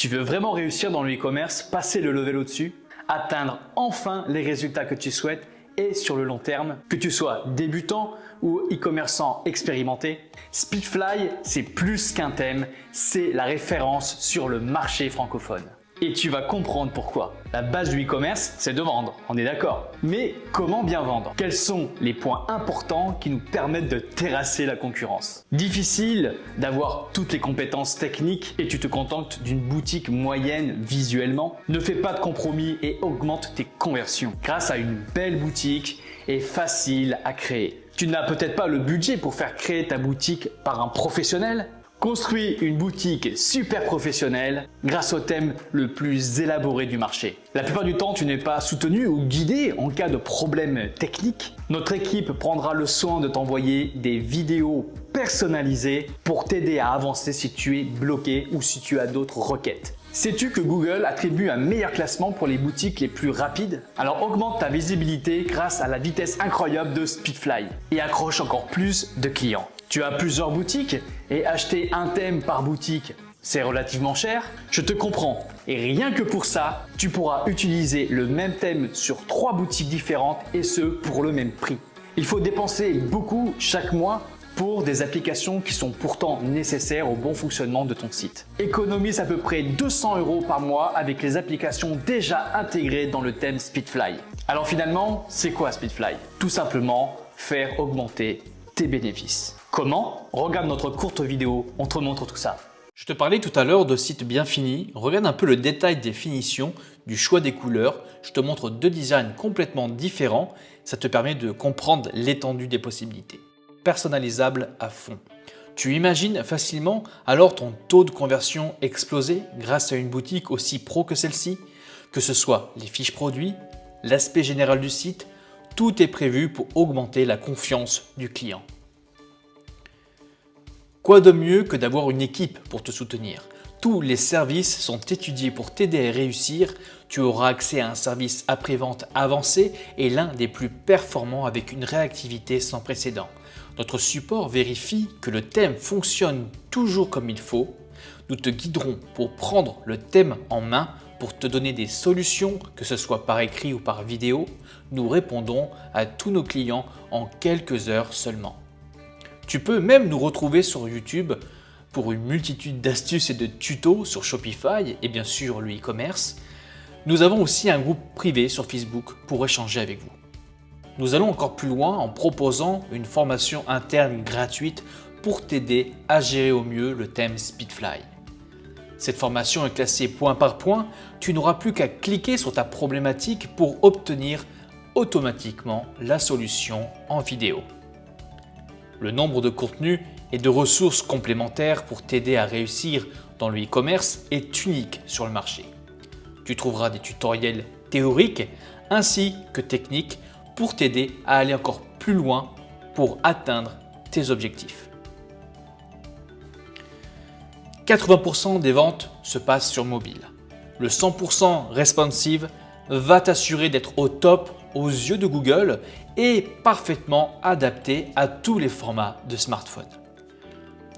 Tu veux vraiment réussir dans le e-commerce, passer le level au-dessus, atteindre enfin les résultats que tu souhaites et sur le long terme, que tu sois débutant ou e-commerçant expérimenté, Speedfly, c'est plus qu'un thème, c'est la référence sur le marché francophone. Et tu vas comprendre pourquoi. La base du e-commerce, c'est de vendre, on est d'accord. Mais comment bien vendre? Quels sont les points importants qui nous permettent de terrasser la concurrence? Difficile d'avoir toutes les compétences techniques et tu te contentes d'une boutique moyenne visuellement. Ne fais pas de compromis et augmente tes conversions grâce à une belle boutique et facile à créer. Tu n'as peut-être pas le budget pour faire créer ta boutique par un professionnel. Construis une boutique super professionnelle grâce au thème le plus élaboré du marché. La plupart du temps, tu n'es pas soutenu ou guidé en cas de problème technique. Notre équipe prendra le soin de t'envoyer des vidéos personnalisées pour t'aider à avancer si tu es bloqué ou si tu as d'autres requêtes. Sais-tu que Google attribue un meilleur classement pour les boutiques les plus rapides? Alors augmente ta visibilité grâce à la vitesse incroyable de Speedfly et accroche encore plus de clients. Tu as plusieurs boutiques et acheter un thème par boutique, c'est relativement cher. Je te comprends. Et rien que pour ça, tu pourras utiliser le même thème sur 3 boutiques différentes et ce pour le même prix. Il faut dépenser beaucoup chaque mois pour des applications qui sont pourtant nécessaires au bon fonctionnement de ton site. Économise à peu près 200 € par mois avec les applications déjà intégrées dans le thème Speedfly. Alors finalement, c'est quoi Speedfly? Tout simplement faire augmenter tes bénéfices. Comment? Regarde notre courte vidéo, on te montre tout ça. Je te parlais tout à l'heure de sites bien finis. Regarde un peu le détail des finitions, du choix des couleurs. Je te montre 2 designs complètement différents. Ça te permet de comprendre l'étendue des possibilités. Personnalisable à fond. Tu imagines facilement alors ton taux de conversion exploser grâce à une boutique aussi pro que celle-ci? Que ce soit les fiches produits, l'aspect général du site, tout est prévu pour augmenter la confiance du client. Quoi de mieux que d'avoir une équipe pour te soutenir? Tous les services sont étudiés pour t'aider à réussir. Tu auras accès à un service après-vente avancé et l'un des plus performants avec une réactivité sans précédent. Notre support vérifie que le thème fonctionne toujours comme il faut. Nous te guiderons pour prendre le thème en main pour te donner des solutions, que ce soit par écrit ou par vidéo. Nous répondons à tous nos clients en quelques heures seulement. Tu peux même nous retrouver sur YouTube pour une multitude d'astuces et de tutos sur Shopify et bien sûr le e-commerce. Nous avons aussi un groupe privé sur Facebook pour échanger avec vous. Nous allons encore plus loin en proposant une formation interne gratuite pour t'aider à gérer au mieux le thème Speedfly. Cette formation est classée point par point. Tu n'auras plus qu'à cliquer sur ta problématique pour obtenir automatiquement la solution en vidéo. Le nombre de contenus et de ressources complémentaires pour t'aider à réussir dans le e-commerce est unique sur le marché. Tu trouveras des tutoriels théoriques ainsi que techniques pour t'aider à aller encore plus loin pour atteindre tes objectifs. 80% des ventes se passent sur mobile. Le 100% responsive va t'assurer d'être au top aux yeux de Google et parfaitement adapté à tous les formats de smartphone.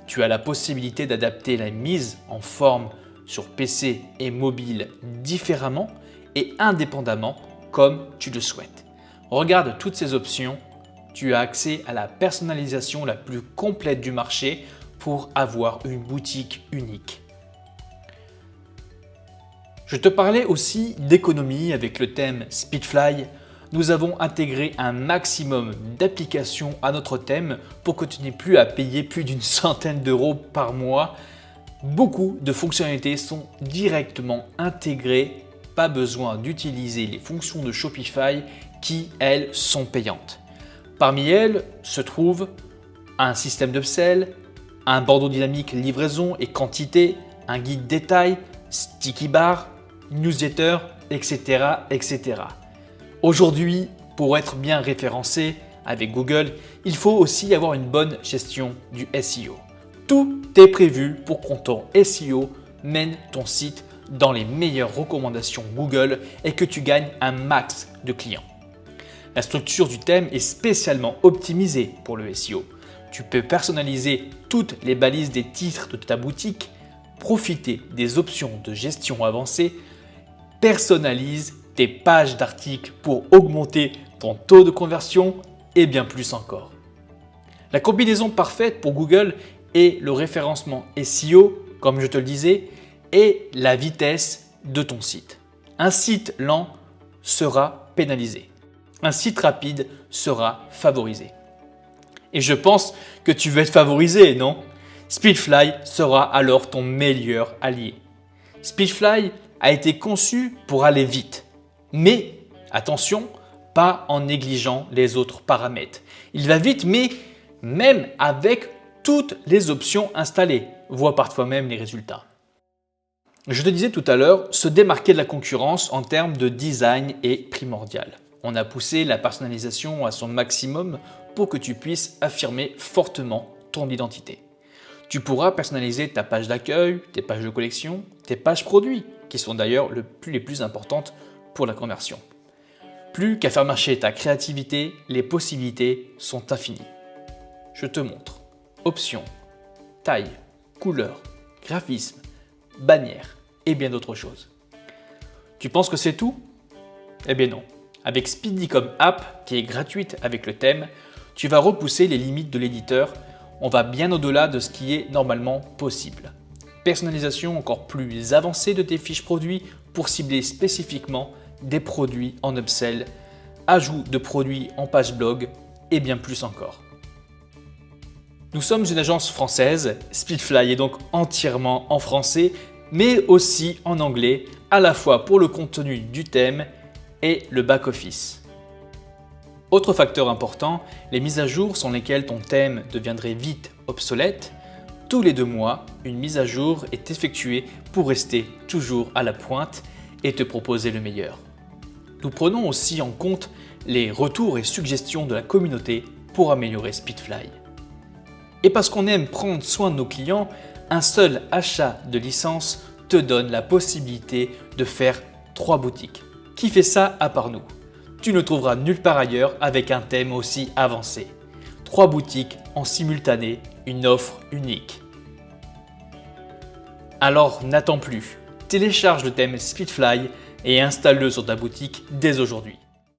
Tu as la possibilité d'adapter la mise en forme sur PC et mobile différemment et indépendamment comme tu le souhaites. Regarde toutes ces options, tu as accès à la personnalisation la plus complète du marché pour avoir une boutique unique. Je te parlais aussi d'économie avec le thème Speedfly. Nous avons intégré un maximum d'applications à notre thème pour que tu n'aies plus à payer plus d'une centaine d'euros par mois. Beaucoup de fonctionnalités sont directement intégrées, pas besoin d'utiliser les fonctions de Shopify qui, elles, sont payantes. Parmi elles se trouve un système d'upsell, un bandeau dynamique livraison et quantité, un guide détail, sticky bar, newsletter, etc. etc. Aujourd'hui, pour être bien référencé avec Google, il faut aussi avoir une bonne gestion du SEO. Tout est prévu pour que ton SEO mène ton site dans les meilleures recommandations Google et que tu gagnes un max de clients. La structure du thème est spécialement optimisée pour le SEO. Tu peux personnaliser toutes les balises des titres de ta boutique profiter des options de gestion avancées, personnalise tes pages d'articles pour augmenter ton taux de conversion et bien plus encore. La combinaison parfaite pour Google est le référencement SEO, comme je te le disais, et la vitesse de ton site. Un site lent sera pénalisé. Un site rapide sera favorisé. Et je pense que tu veux être favorisé, non? Speedfly sera alors ton meilleur allié. Speedfly a été conçu pour aller vite. Mais attention, pas en négligeant les autres paramètres. Il va vite, mais même avec toutes les options installées. Vois par toi-même les résultats. Je te disais tout à l'heure, se démarquer de la concurrence en termes de design est primordial. On a poussé la personnalisation à son maximum pour que tu puisses affirmer fortement ton identité. Tu pourras personnaliser ta page d'accueil, tes pages de collection, tes pages produits, qui sont d'ailleurs les plus importantes pour la conversion. Plus qu'à faire marcher ta créativité, les possibilités sont infinies. Je te montre. Options, taille, couleur, graphisme, bannière et bien d'autres choses. Tu penses que c'est tout? Eh bien non. Avec Speedycom App, qui est gratuite avec le thème, tu vas repousser les limites de l'éditeur. On va bien au-delà de ce qui est normalement possible. Personnalisation encore plus avancée de tes fiches produits pour cibler spécifiquement des produits en upsell, ajout de produits en page blog et bien plus encore. Nous sommes une agence française, Speedfly est donc entièrement en français, mais aussi en anglais, à la fois pour le contenu du thème et le back-office. Autre facteur important, les mises à jour sans lesquelles ton thème deviendrait vite obsolète. Tous les 2 mois, une mise à jour est effectuée pour rester toujours à la pointe et te proposer le meilleur. Nous prenons aussi en compte les retours et suggestions de la communauté pour améliorer Speedfly. Et parce qu'on aime prendre soin de nos clients, un seul achat de licence te donne la possibilité de faire 3 boutiques. Qui fait ça à part nous? Tu ne trouveras nulle part ailleurs avec un thème aussi avancé. 3 boutiques en simultané, une offre unique. Alors n'attends plus, télécharge le thème Speedfly et installe-le sur ta boutique dès aujourd'hui.